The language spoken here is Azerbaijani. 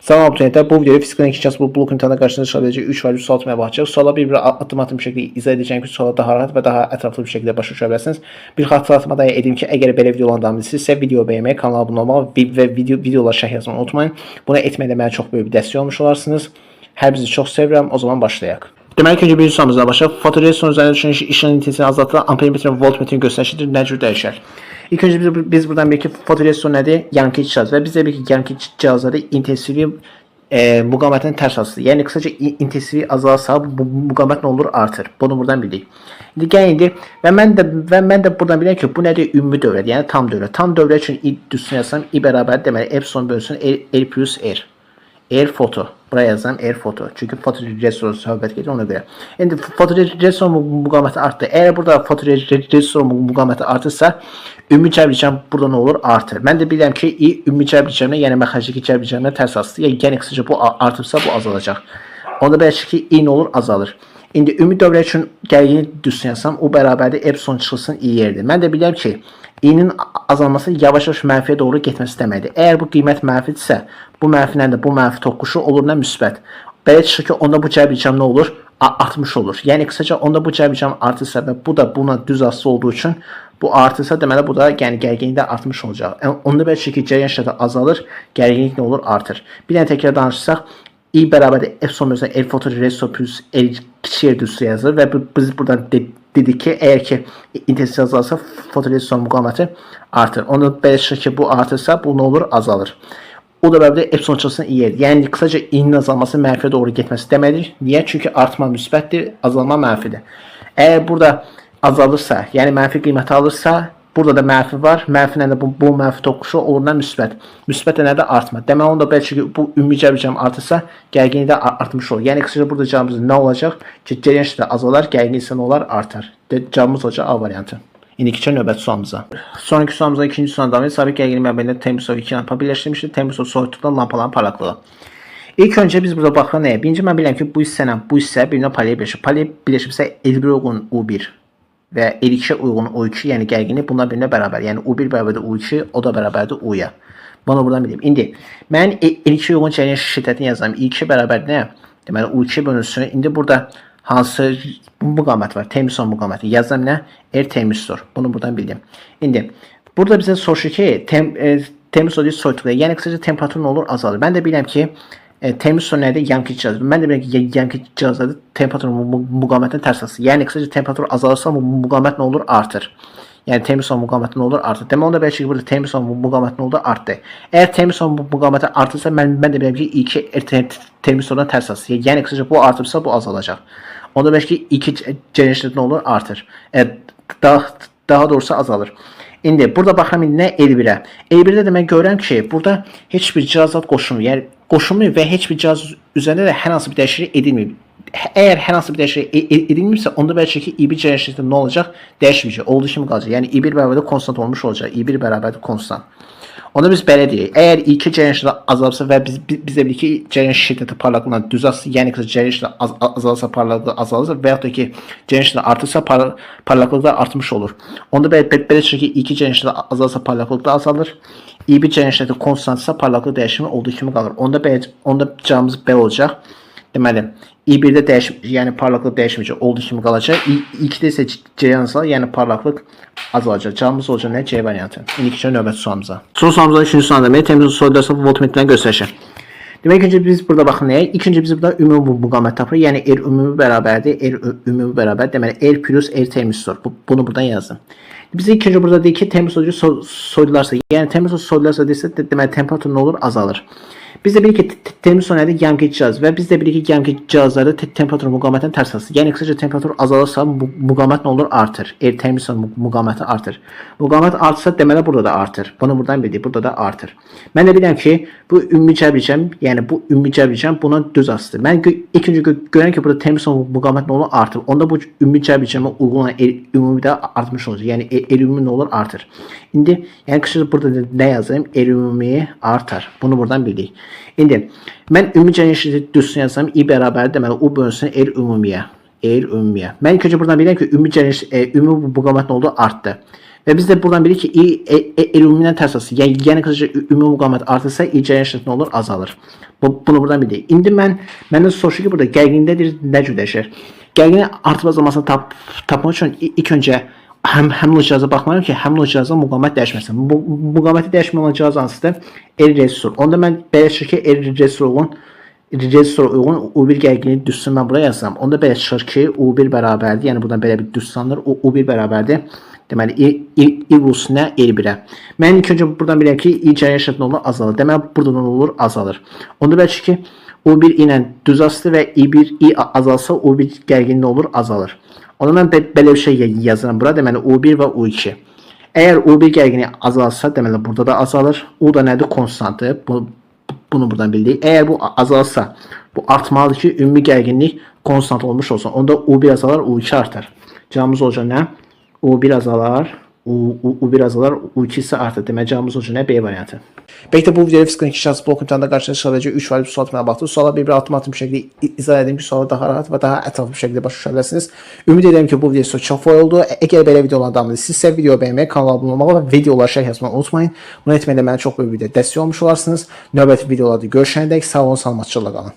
Salam abituriyyentlər, bu videoda fizikdən 2 kəs blok imtahana qarşınıza çıxa biləcək 3 var 3 sual tutmaya baxacaq. Suala bir addım şəkildə izah edəcəyim ki, suala daha rahat və daha ətraflı bir şəkildə başa düşə bilərsiniz. Bir xatırlatma da edim ki, əgər belə videoların davam edirsinizsə, video bəyənməyi, kanala abunə olmağı və videolar şərh yazmayı unutmayın. Bunu etməklə mənə çox böyük bir dəstək olmuş olarsınız. Hər birinizi çox sevirəm. O zaman başlayaq. Deməli, öncə birinci sualımızla başlayaq. Fotoresistors üzərində düşünün ki, işığın intensitini azaltılan ampermetrin voltmetrin göstəricidir, nə cür dəyişər? İlk öncə biz buradan bir ki, fotoresistor nədir? Yankı cihazı və bizdə bir ki, yankı cihazları intensivliyi müqamətin tərs asıdır. Yəni qısaca intensivliyi azalsa bu müqamət nə olur? Artır. Bunu buradan bildik. İndi gəlin və mən də buradan bilirəm ki, bu nədir? Ümumi dövrə, yəni tam dövrə. Tam dövrə üçün I düzsün yazsam, I bərabər deməli epsilon bölünsün R plus R. R foto. Buraya yazsam R foto. Çünki fotoresistor söhbət gedir ona görə. İndi fotoresistor müqaməti artdı. Əgər burada fotoresistor müqaməti artırsa, ümumi cəbr burada nə olur? Artır. Mən də bilirəm ki, I ümumi cəbr cəbrinə, yəni məxərcdəki cəbr cəbrinə tərs asılıdır. Yəni qısaca bu artırsa bu azalacaq. Onda bəlkə ki, I nə olur? Azalır. İndi ümumi dövrə üçün gərginlik düzsün yazsam, o bərabərdir epsilon çıxılsın I yerdir. Mən də bilirəm ki, I-nin azalması yavaş-yavaş mənfiyə doğru getməsi deməkdir. Əgər bu qiymət mənfidirsə, bu mənfilə də bu mənfi toqquşu olur nə müsbət. Belə çıxır ki, onda bu cəbr cəm nə olur? Artmış olur. Yəni qısaca onda bu cəbr cəm artırsa və bu da buna düz asılı olduğu üçün bu artırsa deməli bu da yəni gərginlik də artmış olacaq. Onda bəlkə ki, cəryan şiddəti azalır, gərginlik nə olur? Artır. Bir dənə təkrar danışsaq, I bərabərdə epsilon bölünsün R fotoresistor plus R kiçik R düzsü yazılır və biz buradan dedik ki, əgər ki intensitet azalsa fotoresistor müqaməti artır. Onda belə çıxır ki, bu artırsa bu nə olur? Azalır. O da bəbdə epsilon çıxılsın I yerdir. Yəni qısaca I-nin azalması mənfiyə doğru getməsi deməkdir. Niyə? Çünki artma müsbətdir, azalma mənfidir. Əgər burada azalırsa, yəni mənfi qiyməti alırsa, burada da mənfi var. Mənfi ilə də bu mənfi toqquşu olur nə müsbət. Müsbət ilə də artma. Deməli onda bəlkə ki, bu ümumi cəbr cəm artırsa, gərginlik də artmış olur. Yəni qısaca burada cavabımız nə olacaq? Ki, cəryan şiddəti azalar, gərginlik isə nə olar? Artar. Cavabımız olacaq A variantı. İndi keçək növbəti sualımıza. Sonraki sualımızda ikinci sualdan davam edir. Sabit gərginlik məbəlində termostat 2 lampa birləşdirmişdir. Termostat soyuqluqda lampaların parlaqlığı. İlk öncə biz burada baxırıq nəyə? Birinci mən bilirəm ki, bu hissələ bu hissə birinə palaya birləşir. Palaya birləşirsə L1 uyğun U1 və L2 uyğun U2, yəni gərginlik bunlar birinə bərabər. Yəni U1 bərabərdir U2, o da bərabərdir U'ya. Bunu buradan bileyim. İndi mən L2 uyğun cəryan şiddətini yazsam. I2 bərabər nə? Deməli U2 bölünsün. İndi burada hansı müqamət var? Termistor müqaməti. Yazsam nə? R termistor. Bunu buradan bildim. İndi burada bizə soruşur ki, termistor deyil soyuqluqda. Yəni qısaca temperatur nə olur? Azalır. Mən də bilirəm ki, termistor nədir? Yankı cihazı. Mən də bilirəm ki, yankı cihazlarda temperatur müqamətin tərs asıdır. Yəni qısaca temperatur azalırsa müqamət nə olur? Artır. Yəni termistor müqaməti nə olur? Artır. Demək onda bəlkə ki, burada termistor müqaməti nə olur? Artdı. Əgər termistor müqaməti artırsa, mən də bilirəm ki, I2 termistordan tərs asıdır. Yəni qısaca bu artırsa, bu azalacaq. Onda bəlkə ki, I2 cəryan şiddəti nə olur? Artır. Daha doğrusu azalır. İndi burada baxıram indi nə? L1-ə. L1-də də mən görürəm ki, burada heç bir cihazat qoşulmuyor. Yəni qoşulmuyor və heç bir cihaz üzərində də hər hansı bir dəyişiklik edilmir. Əgər hər hansı bir dəyişiklik edilmirsə, onda bəlkə ki, I1 cəryan şiddəti nə olacaq? Dəyişməyəcək. Olduğu kimi qalacaq. Yəni I1 bərabərdə konstant olmuş olacaq. I1 bərabərdə konstant. Onda biz belə deyək. Əgər I2 cəryan şiddəti azalsa və biz də bilik ki, cəryan şiddəti parlaqlığından düz asılır, yəni ki, cəryan şiddəti azalsa, parlaqlığı azalırsa və yaxud da ki, cəryan şiddəti artırsa, parlaqlığı da artmış olur. Onda belə çıxır ki, I2 cəryan şiddəti azalsa, parlaqlığı da azalır. I1 cəryan şiddəti konstantsa, parlaqlıq dəyişimi olduğu kimi qalır. Onda cavabımız B olacaq. Deməli, I1-də dəyişməyəcək, yəni parlaqlıq dəyişməyəcək, olduğu kimi qalacaq. I2-də isə cəryan azalır, yəni parlaqlıq azalacaq. Cavabımız olacaq nə? C variantı. İndi keçək növbəti sualımıza. Son sualımızda üçüncü sualda demək, termostat soyuqluqda voltmetrdən göstərişir. Demək ki, biz burada baxın nəyə? İlk öncə biz burada ümumi müqamət tapırıq. Yəni R ümumi bərabərdir, R ümumi bərabər. Deməli, R plus R termistor. Bunu buradan yazdım. Biz ilk öncə burada deyik ki, termostat soyudularsa, yəni termostat soyudularsa desə, deməli, temperatur nə olur? Azalır. Biz də bilirik ki, termistor nədir? Yankı cihazı və biz də bilirik ki, yankı cihazlarda temperatur müqamətin tərs asıdır. Yəni qısaca temperatur azalırsa, müqamət nə olur? Artır. Termistor müqaməti artır. Müqamət artırsa, deməli burada da artır. Bunu buradan bildik, burada da artır. Mən də bilirəm ki, bu ümumi cəbr cəm, yəni bu ümumi cəbr cəm buna düz asıdır. Mən ilk öncə görürəm ki, burada termistor müqamət nə olur? Artır. Onda bu ümumi cəbr cəmə uyğun olan ümumi də artmış olacaq. Yəni ümumi nə olur? Artır. İndi yəni qısaca burada nə yazayım? Ümumi artar. Bunu buradan bildik. İndi mən ümumi cəryan şiddəti düzsün yazsam, I bərabər deməli U bölünsün R ümumiyə. R ümumiyə. Mən ilk öncə buradan bilirəm ki, ümumi müqamət nə oldu? Artdı. Və biz də buradan bilirik ki, ümumiyyən tərsası, yəni qısaca ümumi müqavimət artırsa, i cərəyan nə olur? Azalır. Bunu buradan bilirik. İndi məndən soruşur ki, burada gərginlikdə nə cür dəyişir? Gərginliyin artıb azalmasını tapmaq üçün ilk öncə həmin o cihaza baxmalıyım ki, həmin o cihaza müqavimət dəyişməsin. Müqaviməti dəyişmə olan cihaz hansıdır? R-resistor. Onda mən belə çıxır ki, R-resistora uyğun U1 gərginliyi düşsün, mən buraya yazsam. Onda belə çıxır ki, U1 bərabərdir. Yəni buradan belə bir düz salınır. U1 bərabərdir. Deməli, I vursun nə? R1-ə. Mən ilk öncə buradan bilirəm ki, I cərəyan şərtində olur, azalır. Deməli, buradan olur, azalır. Onda belə çıxır ki, U1 ilə düz asıdır və I azalsa, U1 gərginliyi olur, azalır. Onda mən belə bir şey yazıram bura. Deməli, U1 və U2. Əgər U1 gərginliyi azalsa, deməli, burada da azalır. U da nədir? Konstantdır. Bunu buradan bildik. Əgər bu azalsa, bu artmalıdır ki, ümumi gərginlik konstant olmuş olsun. Onda U1 azalar, U2 artar. Cavabımız olacaq nə? U1 azalar, U1 azalar, U2 isə artır. Demək, cavabımız olacaq nə? B variantı. Belki bu videoda fizika inkişaf blok imtahanında qarşınıza sadəcə 3 valid sual etməyə baxdıq. Suala bir avtomatik bir şəkildə izah edeyim ki, sualı daha rahat və daha ətraflı bir şəkildə başa düşə bilərsiniz. Ümid edirəm ki, bu video sizə çox faydalı oldu. Əgər belə videolar davam edir, sizsə videoyu bəyənməyi, kanala abunə olmağı və videolara şərh yazmağı unutmayın. Bunu etməklə mənə çox böyük video dəstək olmuş olarsınız. Növbəti videolarda görüşənədək sağ olun, salamatçılıqla qalın.